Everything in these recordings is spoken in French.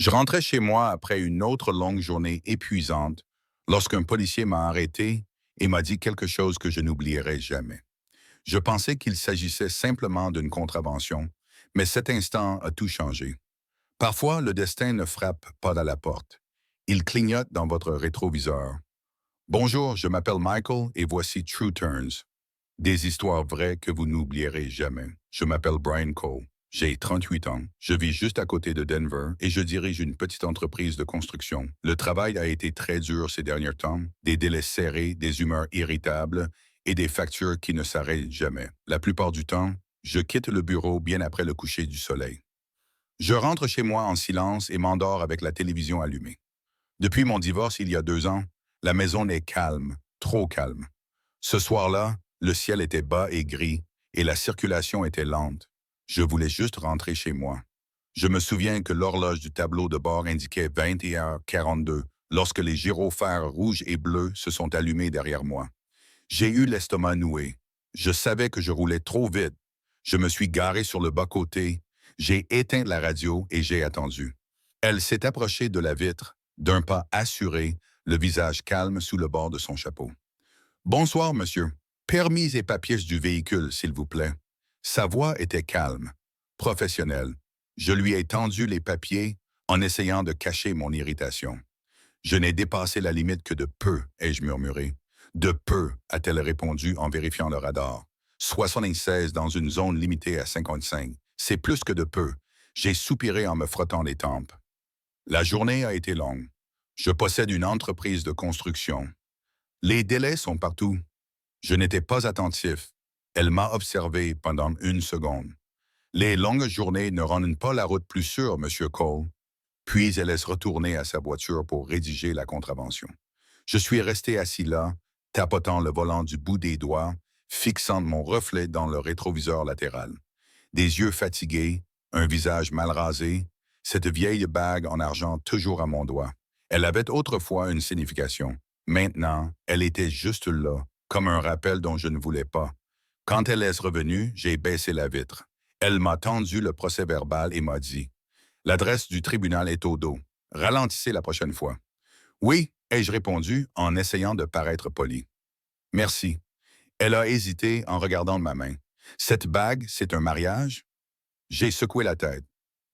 Je rentrais chez moi après une autre longue journée épuisante lorsqu'un policier m'a arrêté et m'a dit quelque chose que je n'oublierai jamais. Je pensais qu'il s'agissait simplement d'une contravention, mais cet instant a tout changé. Parfois, le destin ne frappe pas à la porte. Il clignote dans votre rétroviseur. Bonjour, je m'appelle Michael et voici True Turns. Des histoires vraies que vous n'oublierez jamais. Je m'appelle Brian Cole. J'ai 38 ans. Je vis juste à côté de Denver et je dirige une petite entreprise de construction. Le travail a été très dur ces derniers temps. Des délais serrés, des humeurs irritables et des factures qui ne s'arrêtent jamais. La plupart du temps, je quitte le bureau bien après le coucher du soleil. Je rentre chez moi en silence et m'endors avec la télévision allumée. Depuis mon divorce il y a 2 ans, la maison est calme, trop calme. Ce soir-là, le ciel était bas et gris et la circulation était lente. Je voulais juste rentrer chez moi. Je me souviens que l'horloge du tableau de bord indiquait 21h42 lorsque les gyrophares rouges et bleus se sont allumés derrière moi. J'ai eu l'estomac noué. Je savais que je roulais trop vite. Je me suis garé sur le bas-côté. J'ai éteint la radio et j'ai attendu. Elle s'est approchée de la vitre, d'un pas assuré, le visage calme sous le bord de son chapeau. Bonsoir, monsieur. Permis et papiers du véhicule, s'il vous plaît. Sa voix était calme, professionnelle. Je lui ai tendu les papiers en essayant de cacher mon irritation. Je n'ai dépassé la limite que de peu, ai-je murmuré. De peu, a-t-elle répondu en vérifiant le radar. 76 dans une zone limitée à 55. C'est plus que de peu. J'ai soupiré en me frottant les tempes. La journée a été longue. Je possède une entreprise de construction. Les délais sont partout. Je n'étais pas attentif. Elle m'a observé pendant 1 seconde. Les longues journées ne rendent pas la route plus sûre, Monsieur Cole. Puis elle laisse retourner à sa voiture pour rédiger la contravention. Je suis resté assis là, tapotant le volant du bout des doigts, fixant mon reflet dans le rétroviseur latéral. Des yeux fatigués, un visage mal rasé, cette vieille bague en argent toujours à mon doigt. Elle avait autrefois une signification. Maintenant, elle était juste là, comme un rappel dont je ne voulais pas. Quand elle est revenue, j'ai baissé la vitre. Elle m'a tendu le procès-verbal et m'a dit « L'adresse du tribunal est au dos. Ralentissez la prochaine fois. » Oui, ai-je répondu en essayant de paraître poli. Merci. Elle a hésité en regardant ma main. Cette bague, c'est un mariage? J'ai secoué la tête.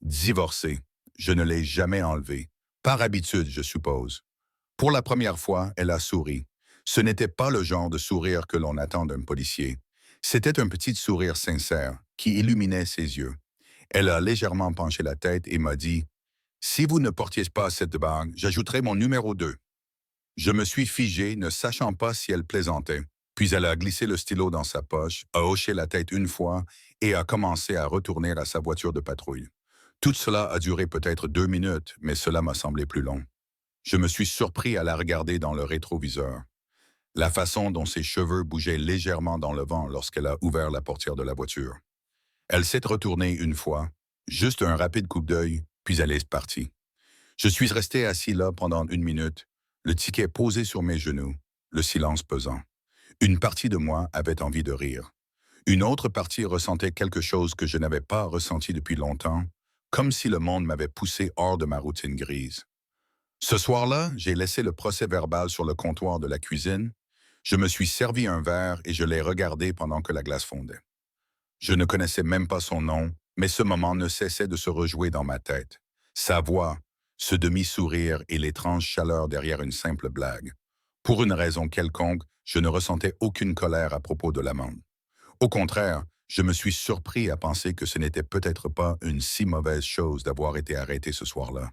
Divorcé. Je ne l'ai jamais enlevée. Par habitude, je suppose. Pour la première fois, elle a souri. Ce n'était pas le genre de sourire que l'on attend d'un policier. C'était un petit sourire sincère qui illuminait ses yeux. Elle a légèrement penché la tête et m'a dit « Si vous ne portiez pas cette bague, j'ajouterai mon numéro 2. » Je me suis figé, ne sachant pas si elle plaisantait. Puis elle a glissé le stylo dans sa poche, a hoché la tête une fois et a commencé à retourner à sa voiture de patrouille. Tout cela a duré peut-être 2 minutes, mais cela m'a semblé plus long. Je me suis surpris à la regarder dans le rétroviseur. La façon dont ses cheveux bougeaient légèrement dans le vent lorsqu'elle a ouvert la portière de la voiture. Elle s'est retournée une fois, juste un rapide coup d'œil, puis elle est partie. Je suis resté assis là pendant 1 minute, le ticket posé sur mes genoux, le silence pesant. Une partie de moi avait envie de rire. Une autre partie ressentait quelque chose que je n'avais pas ressenti depuis longtemps, comme si le monde m'avait poussé hors de ma routine grise. Ce soir-là, j'ai laissé le procès-verbal sur le comptoir de la cuisine. Je me suis servi un verre et je l'ai regardé pendant que la glace fondait. Je ne connaissais même pas son nom, mais ce moment ne cessait de se rejouer dans ma tête. Sa voix, ce demi-sourire et l'étrange chaleur derrière une simple blague. Pour une raison quelconque, je ne ressentais aucune colère à propos de l'amende. Au contraire, je me suis surpris à penser que ce n'était peut-être pas une si mauvaise chose d'avoir été arrêté ce soir-là.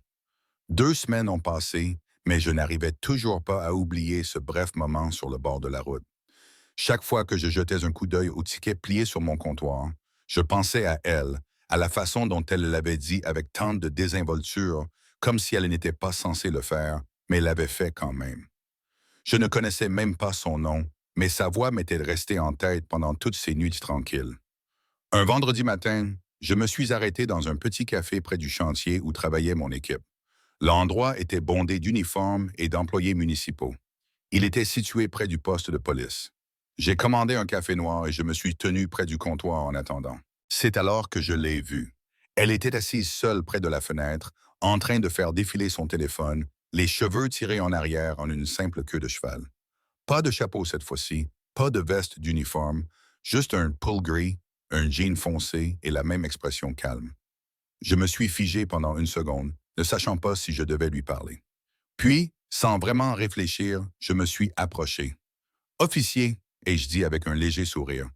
2 semaines ont passé, mais je n'arrivais toujours pas à oublier ce bref moment sur le bord de la route. Chaque fois que je jetais un coup d'œil au ticket plié sur mon comptoir, je pensais à elle, à la façon dont elle l'avait dit avec tant de désinvolture, comme si elle n'était pas censée le faire, mais l'avait fait quand même. Je ne connaissais même pas son nom, mais sa voix m'était restée en tête pendant toutes ces nuits tranquilles. Un vendredi matin, je me suis arrêté dans un petit café près du chantier où travaillait mon équipe. L'endroit était bondé d'uniformes et d'employés municipaux. Il était situé près du poste de police. J'ai commandé un café noir et je me suis tenu près du comptoir en attendant. C'est alors que je l'ai vue. Elle était assise seule près de la fenêtre, en train de faire défiler son téléphone, les cheveux tirés en arrière en une simple queue de cheval. Pas de chapeau cette fois-ci, pas de veste d'uniforme, juste un pull gris, un jean foncé et la même expression calme. Je me suis figé pendant une seconde, ne sachant pas si je devais lui parler. Puis, sans vraiment réfléchir, je me suis approché. Officier, ai-je dit avec un léger sourire.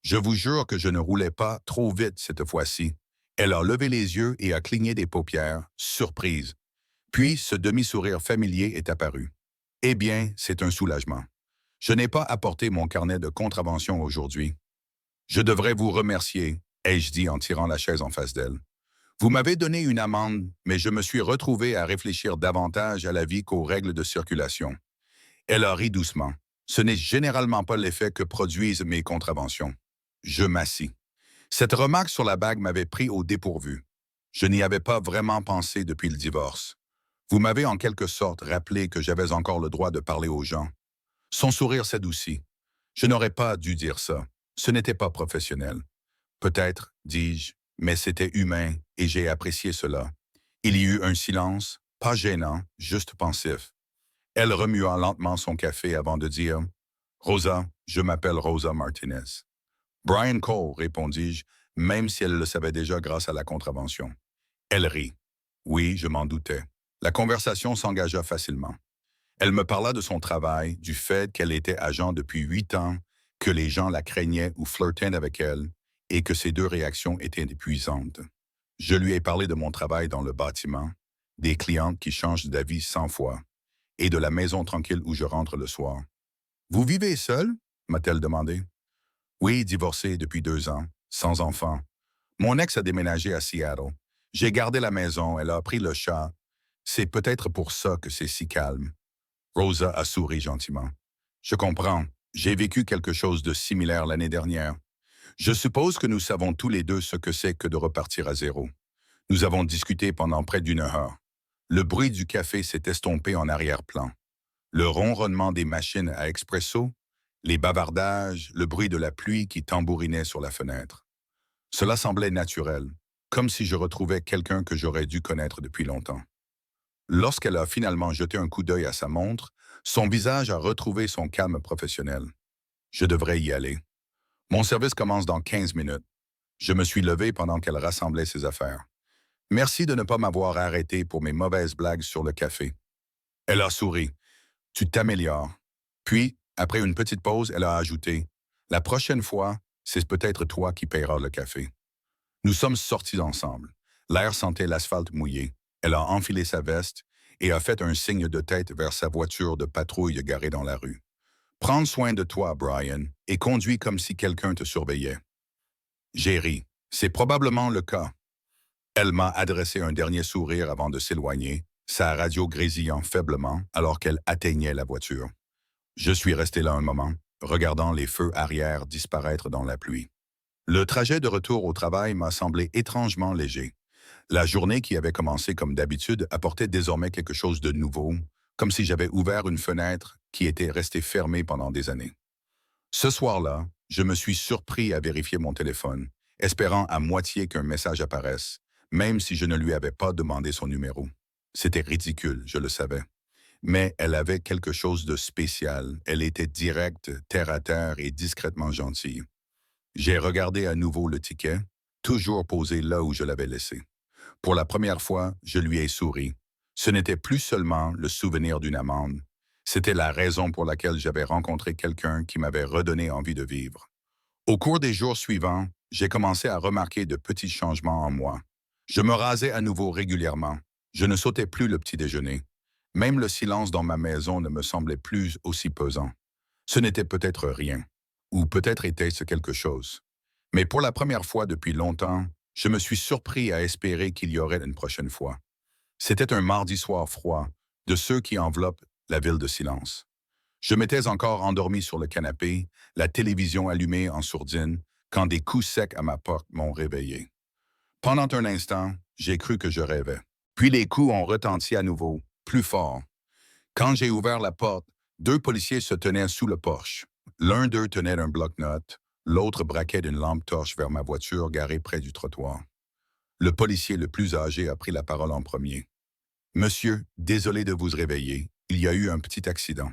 Je vous jure que je ne roulais pas trop vite cette fois-ci. Elle a levé les yeux et a cligné des paupières, surprise. Puis, ce demi-sourire familier est apparu. Eh bien, c'est un soulagement. Je n'ai pas apporté mon carnet de contravention aujourd'hui. Je devrais vous remercier, ai-je dit en tirant la chaise en face d'elle. Vous m'avez donné une amende, mais je me suis retrouvé à réfléchir davantage à la vie qu'aux règles de circulation. Elle a ri doucement. Ce n'est généralement pas l'effet que produisent mes contraventions. Je m'assis. Cette remarque sur la bague m'avait pris au dépourvu. Je n'y avais pas vraiment pensé depuis le divorce. Vous m'avez en quelque sorte rappelé que j'avais encore le droit de parler aux gens. Son sourire s'adoucit. Je n'aurais pas dû dire ça. Ce n'était pas professionnel. Peut-être, dis-je, mais c'était humain et j'ai apprécié cela. Il y eut un silence, pas gênant, juste pensif. Elle remua lentement son café avant de dire « Rosa, je m'appelle Rosa Martinez. » Brian Cole, répondis-je, même si elle le savait déjà grâce à la contravention. Elle rit. Oui, je m'en doutais. La conversation s'engagea facilement. Elle me parla de son travail, du fait qu'elle était agent depuis 8 ans, que les gens la craignaient ou flirtaient avec elle, et que ces deux réactions étaient épuisantes. Je lui ai parlé de mon travail dans le bâtiment, des clientes qui changent d'avis 100 fois, et de la maison tranquille où je rentre le soir. « Vous vivez seul? » m'a-t-elle demandé. « Oui, divorcé depuis 2 ans, sans enfant. Mon ex a déménagé à Seattle. J'ai gardé la maison, elle a pris le chat. C'est peut-être pour ça que c'est si calme. » Rosa a souri gentiment. « Je comprends. J'ai vécu quelque chose de similaire l'année dernière. Je suppose que nous savons tous les deux ce que c'est que de repartir à zéro. Nous avons discuté pendant près d'1 heure. Le bruit du café s'est estompé en arrière-plan. Le ronronnement des machines à expresso, les bavardages, le bruit de la pluie qui tambourinait sur la fenêtre. Cela semblait naturel, comme si je retrouvais quelqu'un que j'aurais dû connaître depuis longtemps. Lorsqu'elle a finalement jeté un coup d'œil à sa montre, son visage a retrouvé son calme professionnel. Je devrais y aller. Mon service commence dans 15 minutes. Je me suis levé pendant qu'elle rassemblait ses affaires. Merci de ne pas m'avoir arrêté pour mes mauvaises blagues sur le café. Elle a souri. Tu t'améliores. Puis, après une petite pause, elle a ajouté. La prochaine fois, c'est peut-être toi qui paieras le café. Nous sommes sortis ensemble. L'air sentait l'asphalte mouillé. Elle a enfilé sa veste et a fait un signe de tête vers sa voiture de patrouille garée dans la rue. Prends soin de toi, Brian, et conduis comme si quelqu'un te surveillait. J'ai ri. C'est probablement le cas. Elle m'a adressé un dernier sourire avant de s'éloigner, sa radio grésillant faiblement alors qu'elle atteignait la voiture. Je suis resté là un moment, regardant les feux arrière disparaître dans la pluie. Le trajet de retour au travail m'a semblé étrangement léger. La journée qui avait commencé comme d'habitude apportait désormais quelque chose de nouveau, comme si j'avais ouvert une fenêtre qui était restée fermée pendant des années. Ce soir-là, je me suis surpris à vérifier mon téléphone, espérant à moitié qu'un message apparaisse, même si je ne lui avais pas demandé son numéro. C'était ridicule, je le savais. Mais elle avait quelque chose de spécial. Elle était directe, terre à terre et discrètement gentille. J'ai regardé à nouveau le ticket, toujours posé là où je l'avais laissé. Pour la première fois, je lui ai souri. Ce n'était plus seulement le souvenir d'une amende. C'était la raison pour laquelle j'avais rencontré quelqu'un qui m'avait redonné envie de vivre. Au cours des jours suivants, j'ai commencé à remarquer de petits changements en moi. Je me rasais à nouveau régulièrement. Je ne sautais plus le petit déjeuner. Même le silence dans ma maison ne me semblait plus aussi pesant. Ce n'était peut-être rien, ou peut-être était-ce quelque chose. Mais pour la première fois depuis longtemps, je me suis surpris à espérer qu'il y aurait une prochaine fois. C'était un mardi soir froid, de ceux qui enveloppent la ville de silence. Je m'étais encore endormi sur le canapé, la télévision allumée en sourdine, quand des coups secs à ma porte m'ont réveillé. Pendant un instant, j'ai cru que je rêvais. Puis les coups ont retenti à nouveau, plus fort. Quand j'ai ouvert la porte, 2 policiers se tenaient sous le porche. L'un d'eux tenait un bloc-notes, l'autre braquait d'une lampe torche vers ma voiture garée près du trottoir. Le policier le plus âgé a pris la parole en premier. Monsieur, désolé de vous réveiller, il y a eu un petit accident.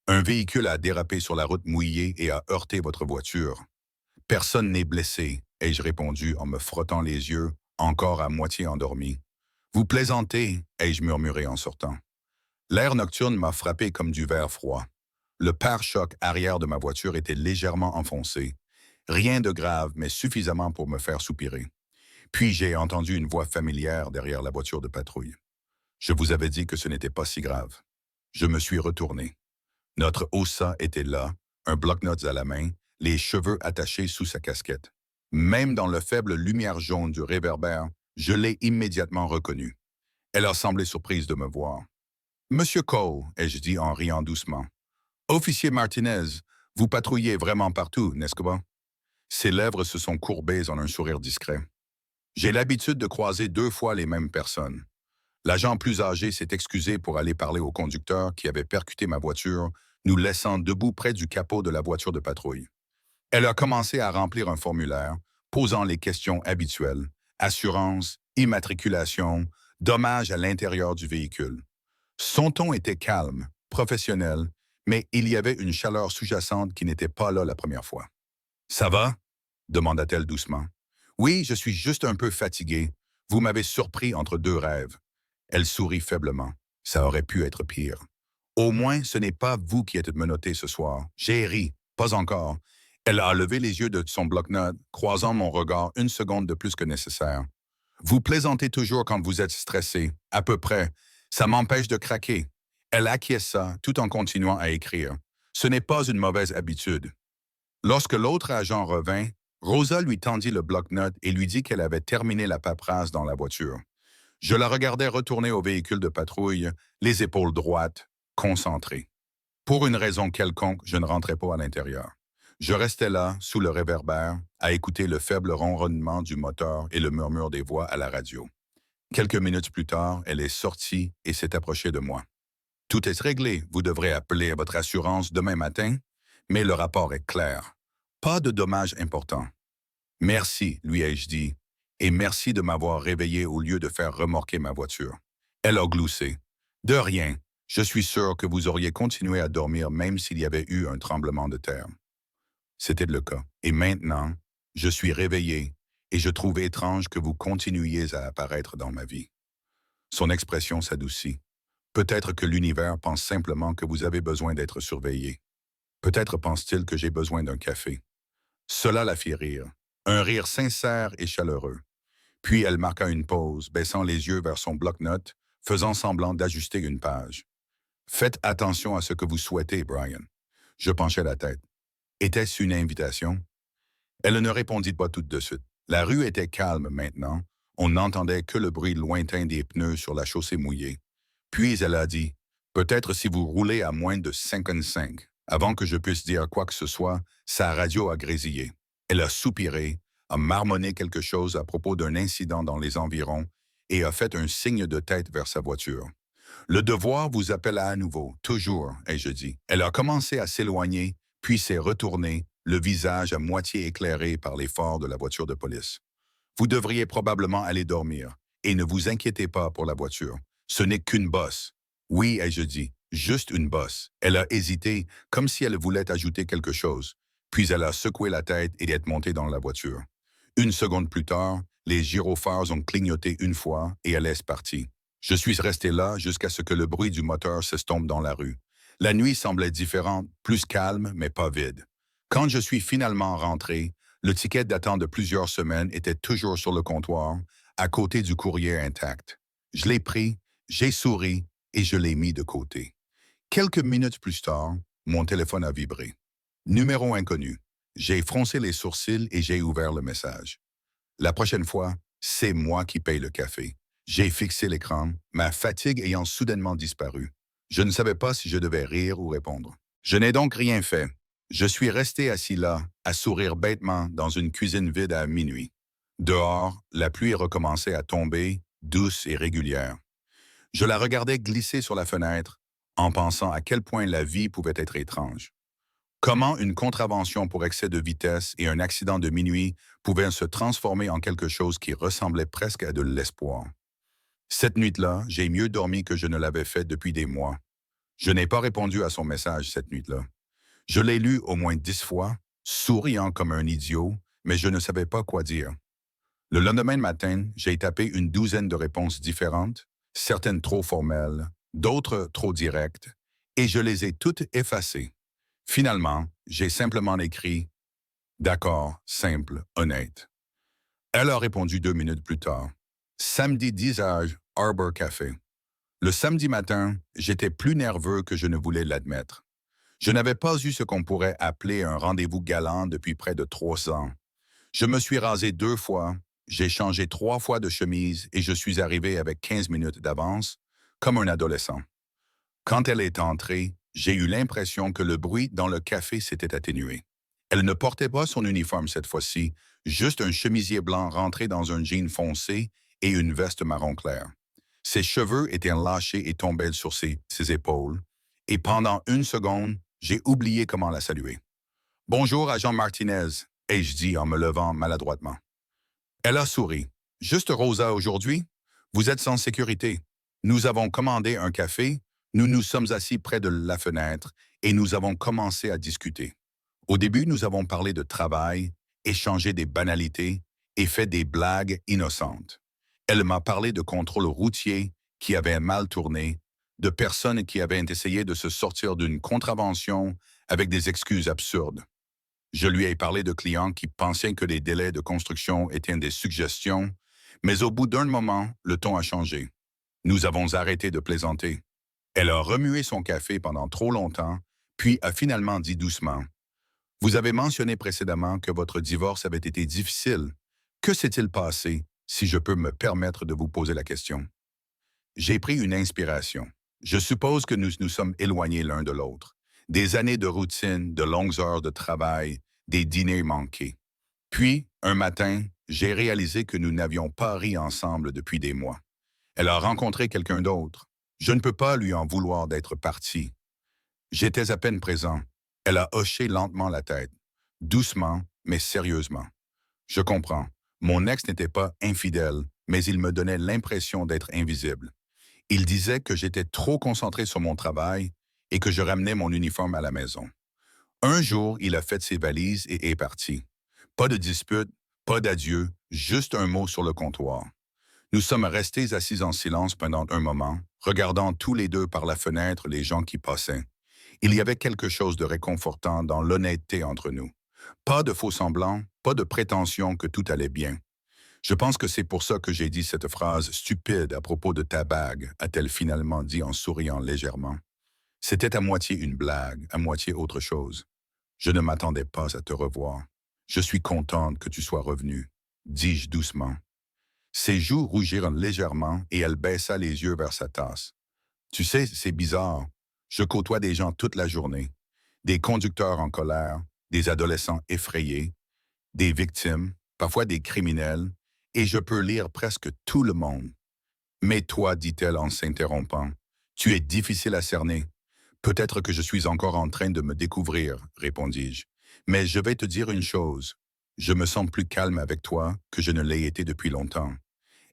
Un véhicule a dérapé sur la route mouillée et a heurté votre voiture. Personne n'est blessé, ai-je répondu en me frottant les yeux, encore à moitié endormi. Vous plaisantez, ai-je murmuré en sortant. L'air nocturne m'a frappé comme du verre froid. Le pare-choc arrière de ma voiture était légèrement enfoncé. Rien de grave, mais suffisamment pour me faire soupirer. Puis j'ai entendu une voix familière derrière la voiture de patrouille. Je vous avais dit que ce n'était pas si grave. Je me suis retourné. Notre Ossa était là, un bloc-notes à la main, les cheveux attachés sous sa casquette. Même dans la faible lumière jaune du réverbère, je l'ai immédiatement reconnue. Elle a semblé surprise de me voir. Monsieur Cole, ai-je dit en riant doucement. Officier Martinez, vous patrouillez vraiment partout, n'est-ce pas? Ses lèvres se sont courbées en un sourire discret. J'ai l'habitude de croiser 2 fois les mêmes personnes. L'agent plus âgé s'est excusé pour aller parler au conducteur qui avait percuté ma voiture, nous laissant debout près du capot de la voiture de patrouille. Elle a commencé à remplir un formulaire, posant les questions habituelles, assurance, immatriculation, dommages à l'intérieur du véhicule. Son ton était calme, professionnel, mais il y avait une chaleur sous-jacente qui n'était pas là la première fois. Ça va? Demanda-t-elle doucement. Oui, je suis juste un peu fatigué. Vous m'avez surpris entre 2 rêves. Elle sourit faiblement. Ça aurait pu être pire. Au moins, ce n'est pas vous qui êtes menotté ce soir. J'ai ri, pas encore. Elle a levé les yeux de son bloc-notes, croisant mon regard une seconde de plus que nécessaire. Vous plaisantez toujours quand vous êtes stressé, à peu près. Ça m'empêche de craquer. Elle acquiesça tout en continuant à écrire. Ce n'est pas une mauvaise habitude. Lorsque l'autre agent revint, Rosa lui tendit le bloc-notes et lui dit qu'elle avait terminé la paperasse dans la voiture. Je la regardais retourner au véhicule de patrouille, les épaules droites, concentrée. Pour une raison quelconque, je ne rentrais pas à l'intérieur. Je restais là, sous le réverbère, à écouter le faible ronronnement du moteur et le murmure des voix à la radio. Quelques minutes plus tard, elle est sortie et s'est approchée de moi. Tout est réglé, vous devrez appeler votre assurance demain matin, mais le rapport est clair. Pas de dommages importants. Merci, lui ai-je dit, et merci de m'avoir réveillé au lieu de faire remorquer ma voiture. Elle a gloussé. De rien, je suis sûr que vous auriez continué à dormir même s'il y avait eu un tremblement de terre. C'était le cas. Et maintenant, je suis réveillé et je trouve étrange que vous continuiez à apparaître dans ma vie. Son expression s'adoucit. Peut-être que l'univers pense simplement que vous avez besoin d'être surveillé. Peut-être pense-t-il que j'ai besoin d'un café. Cela la fit rire. Un rire sincère et chaleureux. Puis elle marqua une pause, baissant les yeux vers son bloc-notes, faisant semblant d'ajuster une page. Faites attention à ce que vous souhaitez, Brian. Je penchai la tête. Était-ce une invitation? Elle ne répondit pas tout de suite. La rue était calme maintenant. On n'entendait que le bruit lointain des pneus sur la chaussée mouillée. Puis elle a dit, « Peut-être si vous roulez à moins de 55. » Avant que je puisse dire quoi que ce soit, sa radio a grésillé. Elle a soupiré, a marmonné quelque chose à propos d'un incident dans les environs et a fait un signe de tête vers sa voiture. Le devoir vous appelle à nouveau, toujours, ai-je dit. Elle a commencé à s'éloigner, puis s'est retournée, le visage à moitié éclairé par les phares de la voiture de police. Vous devriez probablement aller dormir, et ne vous inquiétez pas pour la voiture. Ce n'est qu'une bosse. Oui, ai-je dit, juste une bosse. Elle a hésité, comme si elle voulait ajouter quelque chose. Puis elle a secoué la tête et est montée dans la voiture. Une seconde plus tard, les gyrophares ont clignoté une fois et elle est partie. Je suis resté là jusqu'à ce que le bruit du moteur s'estompe dans la rue. La nuit semblait différente, plus calme, mais pas vide. Quand je suis finalement rentré, le ticket datant de plusieurs semaines était toujours sur le comptoir, à côté du courrier intact. Je l'ai pris, j'ai souri et je l'ai mis de côté. Quelques minutes plus tard, mon téléphone a vibré. Numéro inconnu. J'ai froncé les sourcils et j'ai ouvert le message. La prochaine fois, c'est moi qui paye le café. J'ai fixé l'écran, ma fatigue ayant soudainement disparu. Je ne savais pas si je devais rire ou répondre. Je n'ai donc rien fait. Je suis resté assis là, à sourire bêtement dans une cuisine vide à minuit. Dehors, la pluie recommençait à tomber, douce et régulière. Je la regardais glisser sur la fenêtre, en pensant à quel point la vie pouvait être étrange. Comment une contravention pour excès de vitesse et un accident de minuit pouvaient se transformer en quelque chose qui ressemblait presque à de l'espoir. Cette nuit-là, j'ai mieux dormi que je ne l'avais fait depuis des mois. Je n'ai pas répondu à son message cette nuit-là. Je l'ai lu au moins 10 fois, souriant comme un idiot, mais je ne savais pas quoi dire. Le lendemain matin, j'ai tapé une douzaine de réponses différentes, certaines trop formelles, d'autres trop directes, et je les ai toutes effacées. Finalement, j'ai simplement écrit «D'accord, simple, honnête». Elle a répondu 2 minutes plus tard. Samedi 10 heures, Arbor Café. Le samedi matin, j'étais plus nerveux que je ne voulais l'admettre. Je n'avais pas eu ce qu'on pourrait appeler un rendez-vous galant depuis près de 3 ans. Je me suis rasé 2 fois, j'ai changé 3 fois de chemise et je suis arrivé avec 15 minutes d'avance, comme un adolescent. Quand elle est entrée, j'ai eu l'impression que le bruit dans le café s'était atténué. Elle ne portait pas son uniforme cette fois-ci, juste un chemisier blanc rentré dans un jean foncé et une veste marron clair. Ses cheveux étaient lâchés et tombaient sur ses épaules, et pendant une seconde, j'ai oublié comment la saluer. «Bonjour, agent Martinez», ai-je dit en me levant maladroitement. Elle a souri. «Juste Rosa aujourd'hui? Vous êtes sans sécurité. Nous avons commandé un café, nous nous sommes assis près de la fenêtre et nous avons commencé à discuter. Au début, nous avons parlé de travail, échangé des banalités et fait des blagues innocentes. Elle m'a parlé de contrôle routier qui avait mal tourné, de personnes qui avaient essayé de se sortir d'une contravention avec des excuses absurdes. Je lui ai parlé de clients qui pensaient que les délais de construction étaient des suggestions, mais au bout d'un moment, le ton a changé. Nous avons arrêté de plaisanter. Elle a remué son café pendant trop longtemps, puis a finalement dit doucement: «Vous avez mentionné précédemment que votre divorce avait été difficile. Que s'est-il passé, si je peux me permettre de vous poser la question?» J'ai pris une inspiration. Je suppose que nous nous sommes éloignés l'un de l'autre. Des années de routine, de longues heures de travail, des dîners manqués. Puis, un matin, j'ai réalisé que nous n'avions pas ri ensemble depuis des mois. Elle a rencontré quelqu'un d'autre. Je ne peux pas lui en vouloir d'être partie. J'étais à peine présent. Elle a hoché lentement la tête. Doucement, mais sérieusement. Je comprends. Mon ex n'était pas infidèle, mais il me donnait l'impression d'être invisible. Il disait que j'étais trop concentré sur mon travail et que je ramenais mon uniforme à la maison. Un jour, il a fait ses valises et est parti. Pas de dispute, pas d'adieu, juste un mot sur le comptoir. Nous sommes restés assis en silence pendant un moment, regardant tous les deux par la fenêtre les gens qui passaient. Il y avait quelque chose de réconfortant dans l'honnêteté entre nous. Pas de faux-semblants, pas de prétention que tout allait bien. Je pense que c'est pour ça que j'ai dit cette phrase stupide à propos de ta bague, a-t-elle finalement dit en souriant légèrement. C'était à moitié une blague, à moitié autre chose. Je ne m'attendais pas à te revoir. Je suis contente que tu sois revenu, dis-je doucement. Ses joues rougirent légèrement et elle baissa les yeux vers sa tasse. Tu sais, c'est bizarre. Je côtoie des gens toute la journée. Des conducteurs en colère, des adolescents effrayés, des victimes, parfois des criminels, et je peux lire presque tout le monde. Mais toi, dit-elle en s'interrompant, tu es difficile à cerner. Peut-être que je suis encore en train de me découvrir, répondis-je. Mais je vais te dire une chose. Je me sens plus calme avec toi que je ne l'ai été depuis longtemps.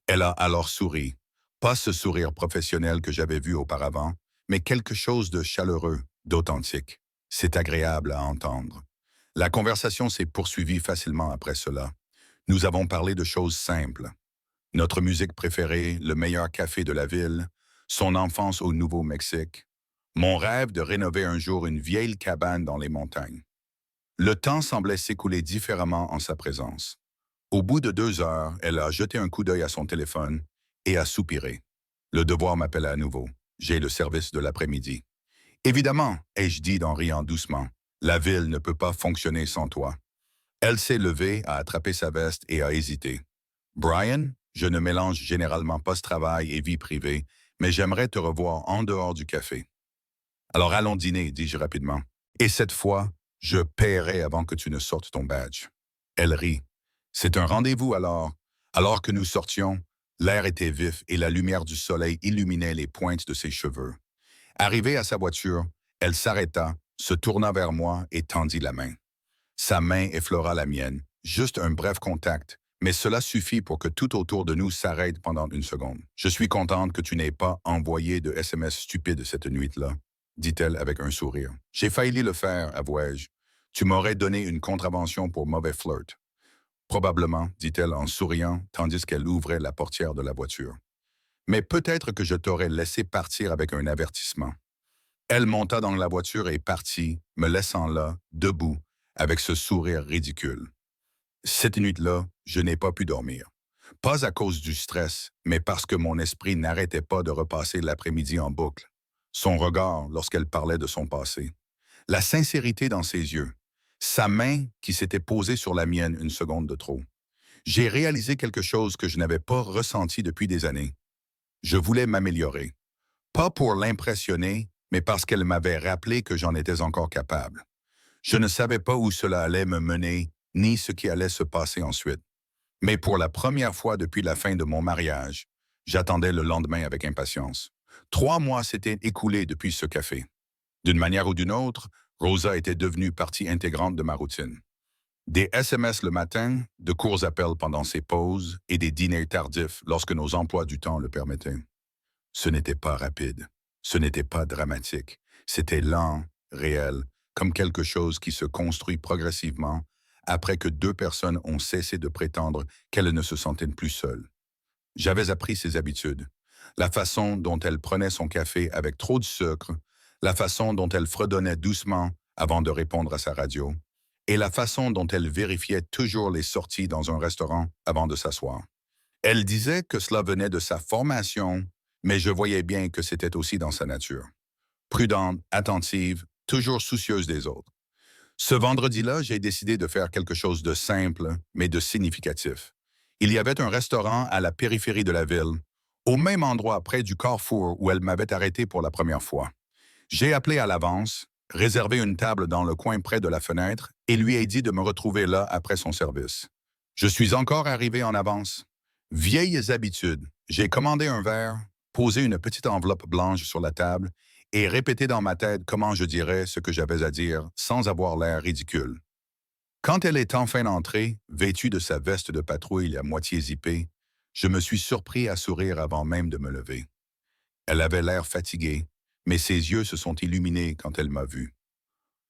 Elle a alors souri. Pas ce sourire professionnel que j'avais vu auparavant, mais quelque chose de chaleureux, d'authentique. C'est agréable à entendre. La conversation s'est poursuivie facilement après cela. Nous avons parlé de choses simples. Notre musique préférée, le meilleur café de la ville, son enfance au Nouveau-Mexique, mon rêve de rénover un jour une vieille cabane dans les montagnes. Le temps semblait s'écouler différemment en sa présence. Au bout de 2 heures, elle a jeté un coup d'œil à son téléphone et a soupiré. Le devoir m'appelle à nouveau. J'ai le service de l'après-midi. Évidemment, ai-je dit en riant doucement, la ville ne peut pas fonctionner sans toi. Elle s'est levée, a attrapé sa veste et a hésité. Brian, je ne mélange généralement pas ce travail et vie privée, mais j'aimerais te revoir en dehors du café. Alors allons dîner, dis-je rapidement. Et cette fois, je paierai avant que tu ne sortes ton badge. Elle rit. C'est un rendez-vous alors. Alors que nous sortions, l'air était vif et la lumière du soleil illuminait les pointes de ses cheveux. Arrivée à sa voiture, elle s'arrêta, se tourna vers moi et tendit la main. Sa main effleura la mienne, juste un bref contact, mais cela suffit pour que tout autour de nous s'arrête pendant une seconde. Je suis contente que tu n'aies pas envoyé de SMS stupide cette nuit-là, dit-elle avec un sourire. J'ai failli le faire, avouai-je. Tu m'aurais donné une contravention pour mauvais flirt. Probablement, dit-elle en souriant, tandis qu'elle ouvrait la portière de la voiture. Mais peut-être que je t'aurais laissé partir avec un avertissement. Elle monta dans la voiture et partit, me laissant là, debout, avec ce sourire ridicule. Cette nuit-là, je n'ai pas pu dormir. Pas à cause du stress, mais parce que mon esprit n'arrêtait pas de repasser l'après-midi en boucle. Son regard lorsqu'elle parlait de son passé. La sincérité dans ses yeux. Sa main qui s'était posée sur la mienne une seconde de trop. J'ai réalisé quelque chose que je n'avais pas ressenti depuis des années. Je voulais m'améliorer. Pas pour l'impressionner, mais parce qu'elle m'avait rappelé que j'en étais encore capable. Je ne savais pas où cela allait me mener, ni ce qui allait se passer ensuite. Mais pour la première fois depuis la fin de mon mariage, j'attendais le lendemain avec impatience. 3 mois s'étaient écoulés depuis ce café. D'une manière ou d'une autre, Rosa était devenue partie intégrante de ma routine. Des SMS le matin, de courts appels pendant ses pauses et des dîners tardifs lorsque nos emplois du temps le permettaient. Ce n'était pas rapide, ce n'était pas dramatique, c'était lent, réel, comme quelque chose qui se construit progressivement après que 2 personnes ont cessé de prétendre qu'elles ne se sentaient plus seules. J'avais appris ses habitudes, la façon dont elle prenait son café avec trop de sucre, la façon dont elle fredonnait doucement avant de répondre à sa radio, et la façon dont elle vérifiait toujours les sorties dans un restaurant avant de s'asseoir. Elle disait que cela venait de sa formation, mais je voyais bien que c'était aussi dans sa nature. Prudente, attentive, toujours soucieuse des autres. Ce vendredi-là, j'ai décidé de faire quelque chose de simple, mais de significatif. Il y avait un restaurant à la périphérie de la ville, au même endroit près du carrefour où elle m'avait arrêté pour la première fois. J'ai appelé à l'avance, réservé une table dans le coin près de la fenêtre et lui ai dit de me retrouver là après son service. Je suis encore arrivé en avance. Vieilles habitudes. J'ai commandé un verre, posé une petite enveloppe blanche sur la table et répété dans ma tête comment je dirais ce que j'avais à dire sans avoir l'air ridicule. Quand elle est enfin entrée, vêtue de sa veste de patrouille à moitié zippée, je me suis surpris à sourire avant même de me lever. Elle avait l'air fatiguée, mais ses yeux se sont illuminés quand elle m'a vu.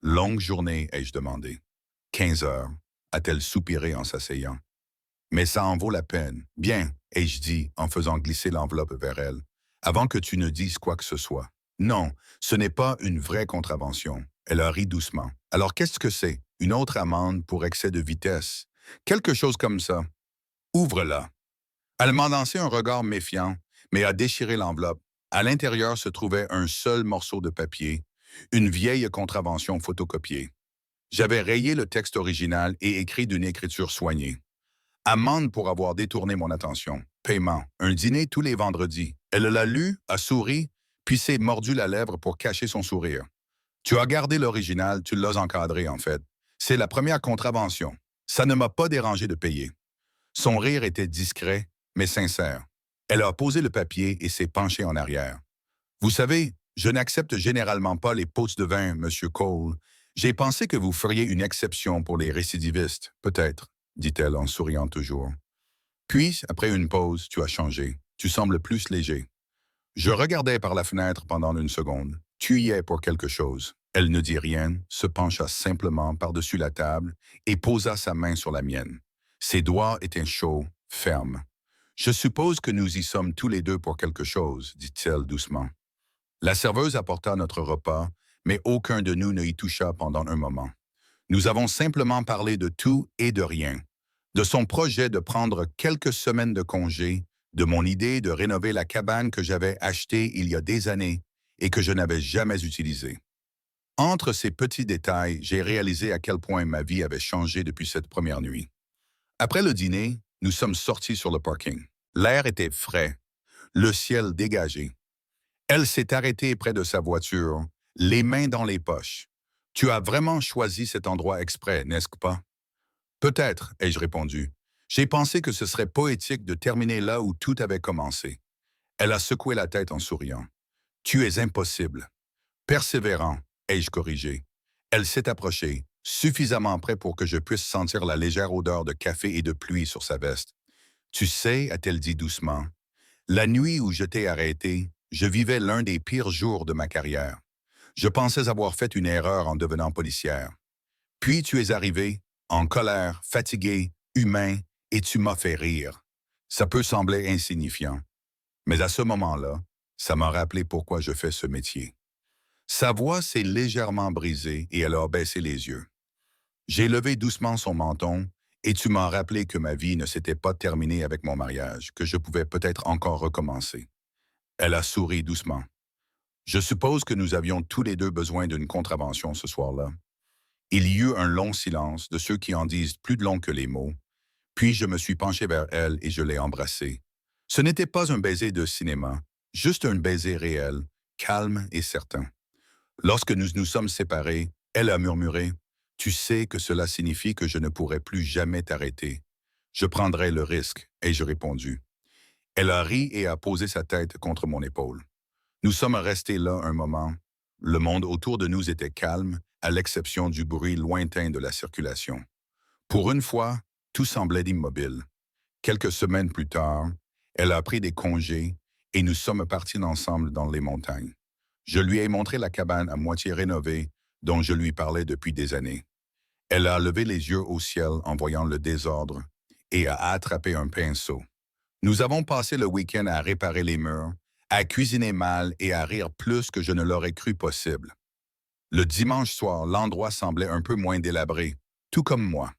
Longue journée, ai-je demandé. 15 heures, a-t-elle soupiré en s'asseyant. Mais ça en vaut la peine. Bien, ai-je dit en faisant glisser l'enveloppe vers elle, avant que tu ne dises quoi que ce soit. Non, ce n'est pas une vraie contravention. Elle a ri doucement. Alors qu'est-ce que c'est? Une autre amende pour excès de vitesse? Quelque chose comme ça. Ouvre-la. Elle m'a lancé un regard méfiant, mais a déchiré l'enveloppe. À l'intérieur se trouvait un seul morceau de papier, une vieille contravention photocopiée. J'avais rayé le texte original et écrit d'une écriture soignée. Amende pour avoir détourné mon attention. Paiement. Un dîner tous les vendredis. Elle l'a lu, a souri, puis s'est mordu la lèvre pour cacher son sourire. Tu as gardé l'original, tu l'as encadré en fait. C'est la première contravention. Ça ne m'a pas dérangé de payer. Son rire était discret, mais sincère. Elle a posé le papier et s'est penchée en arrière. Vous savez, je n'accepte généralement pas les pots de vin, Monsieur Cole. J'ai pensé que vous feriez une exception pour les récidivistes, peut-être, dit-elle en souriant toujours. Puis, après une pause, tu as changé. Tu sembles plus léger. Je regardais par la fenêtre pendant une seconde. Tu y es pour quelque chose. Elle ne dit rien, se pencha simplement par-dessus la table et posa sa main sur la mienne. Ses doigts étaient chauds, fermes. Je suppose que nous y sommes tous les deux pour quelque chose, dit-elle doucement. La serveuse apporta notre repas, mais aucun de nous ne y toucha pendant un moment. Nous avons simplement parlé de tout et de rien. De son projet de prendre quelques semaines de congé, de mon idée de rénover la cabane que j'avais achetée il y a des années et que je n'avais jamais utilisée. Entre ces petits détails, j'ai réalisé à quel point ma vie avait changé depuis cette première nuit. Après le dîner, nous sommes sortis sur le parking. L'air était frais, le ciel dégagé. Elle s'est arrêtée près de sa voiture, les mains dans les poches. Tu as vraiment choisi cet endroit exprès, n'est-ce pas? Peut-être, ai-je répondu. J'ai pensé que ce serait poétique de terminer là où tout avait commencé. Elle a secoué la tête en souriant. Tu es impossible. Persévérant, ai-je corrigé. Elle s'est approchée, suffisamment près pour que je puisse sentir la légère odeur de café et de pluie sur sa veste. Tu sais, a-t-elle dit doucement, la nuit où je t'ai arrêté, je vivais l'un des pires jours de ma carrière. Je pensais avoir fait une erreur en devenant policière. Puis tu es arrivé, en colère, fatigué, humain, et tu m'as fait rire. Ça peut sembler insignifiant, mais à ce moment-là, ça m'a rappelé pourquoi je fais ce métier. Sa voix s'est légèrement brisée et elle a baissé les yeux. J'ai levé doucement son menton et tu m'as rappelé que ma vie ne s'était pas terminée avec mon mariage, que je pouvais peut-être encore recommencer. Elle a souri doucement. Je suppose que nous avions tous les deux besoin d'une contravention ce soir-là. Il y eut un long silence de ceux qui en disent plus de long que les mots, puis je me suis penché vers elle et je l'ai embrassée. Ce n'était pas un baiser de cinéma, juste un baiser réel, calme et certain. Lorsque nous nous sommes séparés, elle a murmuré, « Tu sais que cela signifie que je ne pourrai plus jamais t'arrêter. Je prendrai le risque, » ai-je répondu. Elle a ri et a posé sa tête contre mon épaule. Nous sommes restés là un moment. Le monde autour de nous était calme, à l'exception du bruit lointain de la circulation. Pour une fois, tout semblait immobile. Quelques semaines plus tard, elle a pris des congés et nous sommes partis ensemble dans les montagnes. Je lui ai montré la cabane à moitié rénovée dont je lui parlais depuis des années. Elle a levé les yeux au ciel en voyant le désordre et a attrapé un pinceau. Nous avons passé le week-end à réparer les murs, à cuisiner mal et à rire plus que je ne l'aurais cru possible. Le dimanche soir, l'endroit semblait un peu moins délabré, tout comme moi.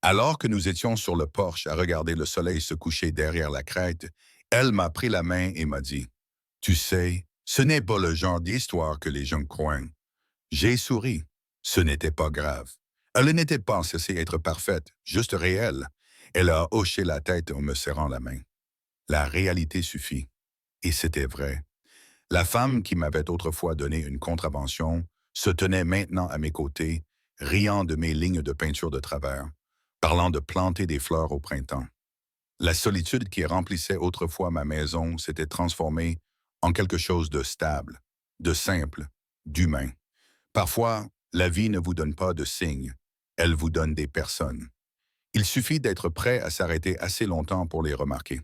Alors que nous étions sur le porche à regarder le soleil se coucher derrière la crête, elle m'a pris la main et m'a dit, « Tu sais, ce n'est pas le genre d'histoire que les gens croient. » J'ai souri. Ce n'était pas grave. Elle n'était pas censée être parfaite, juste réelle. Elle a hoché la tête en me serrant la main. La réalité suffit. Et c'était vrai. La femme qui m'avait autrefois donné une contravention se tenait maintenant à mes côtés, riant de mes lignes de peinture de travers, parlant de planter des fleurs au printemps. La solitude qui remplissait autrefois ma maison s'était transformée en quelque chose de stable, de simple, d'humain. Parfois, la vie ne vous donne pas de signes, elle vous donne des personnes. Il suffit d'être prêt à s'arrêter assez longtemps pour les remarquer.